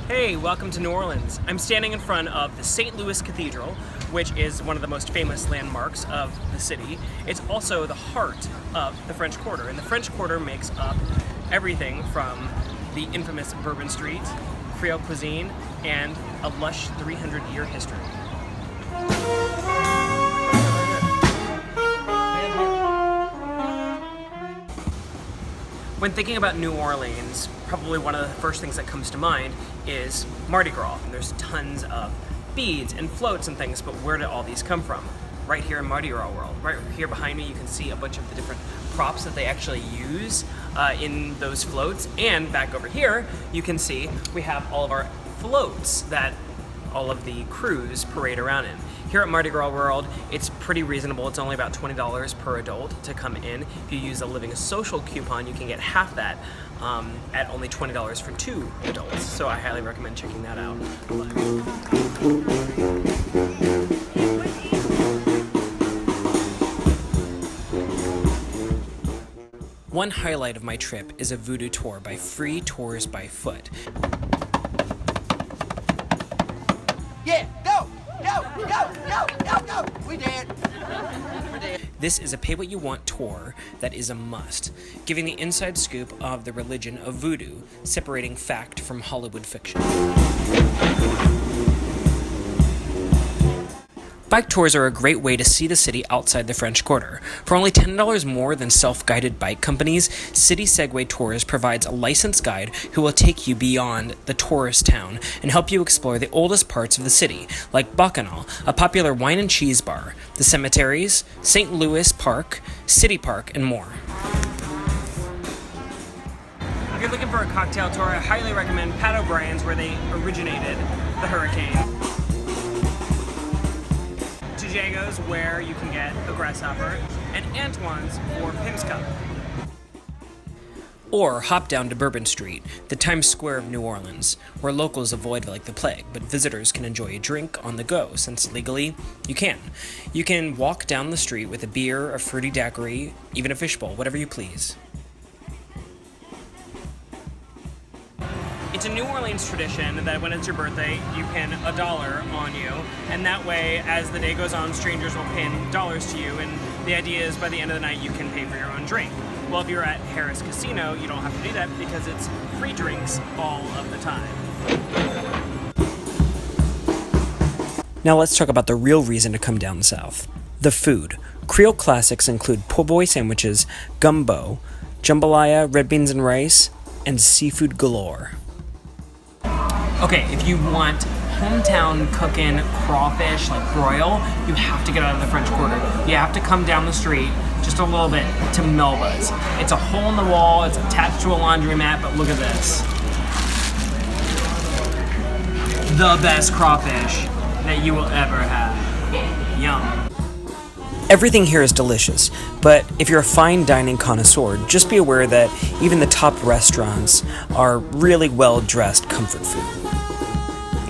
Hey, welcome to New Orleans. I'm standing in front of the St. Louis Cathedral, which is one of the most famous landmarks of the city. It's also the heart of the French Quarter, and the French Quarter makes up everything from the infamous Bourbon Street, Creole cuisine, and a lush 300-year history. When thinking about New Orleans, probably one of the first things that comes to mind is Mardi Gras. And there's tons of beads and floats and things, but where did all these come from? Right here in Mardi Gras World. Right here behind me, you can see a bunch of the different props that they actually use in those floats. And back over here, you can see we have all of our floats that all of the crews parade around in. Here at Mardi Gras World, it's pretty reasonable. It's only about $20 per adult to come in. If you use a Living Social coupon, you can get half that at only $20 for 2 adults. So I highly recommend checking that out. One highlight of my trip is a voodoo tour by Free Tours by Foot. Yeah, go! We did. This is a pay-what-you-want tour that is a must, giving the inside scoop of the religion of voodoo, separating fact from Hollywood fiction. Bike tours are a great way to see the city outside the French Quarter. For only $10 more than self-guided bike companies, City Segway Tours provides a licensed guide who will take you beyond the tourist town and help you explore the oldest parts of the city, like Bacchanal, a popular wine and cheese bar, the cemeteries, St. Louis Park, City Park, and more. If you're looking for a cocktail tour, I highly recommend Pat O'Brien's, where they originated the Hurricane. Jago's, where you can get a grasshopper, and Antoine's for Pim's Cup. Or hop down to Bourbon Street, the Times Square of New Orleans, where locals avoid like the plague, but visitors can enjoy a drink on the go, since legally you can. You can walk down the street with a beer, a fruity daiquiri, even a fishbowl, whatever you please. It's a New Orleans tradition that when it's your birthday, you pin $1 on you, and that way, as the day goes on, strangers will pin dollars to you, and the idea is by the end of the night, you can pay for your own drink. Well, if you're at Harrah's Casino, you don't have to do that because it's free drinks all of the time. Now let's talk about the real reason to come down south. The food. Creole classics include po' boy sandwiches, gumbo, jambalaya, red beans and rice, and seafood galore. Okay, if you want hometown cooking crawfish like broil, you have to get out of the French Quarter. You have to come down the street just a little bit to Melba's. It's a hole in the wall, it's attached to a laundromat, but look at this. The best crawfish that you will ever have. Yum. Everything here is delicious, but if you're a fine dining connoisseur, just be aware that even the top restaurants are really well-dressed comfort food.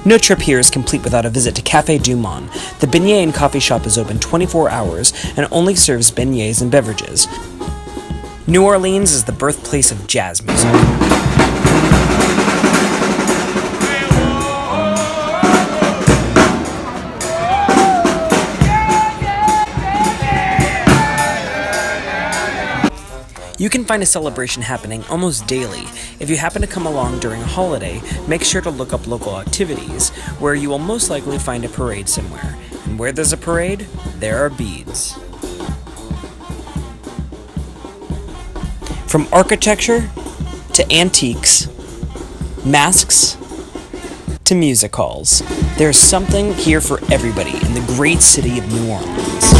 No trip here is complete without a visit to Café Du Monde. The beignet and coffee shop is open 24 hours and only serves beignets and beverages. New Orleans is the birthplace of jazz music. You can find a celebration happening almost daily. If you happen to come along during a holiday, make sure to look up local activities, where you will most likely find a parade somewhere. And where there's a parade, there are beads. From architecture to antiques, masks to music halls, there's something here for everybody in the great city of New Orleans.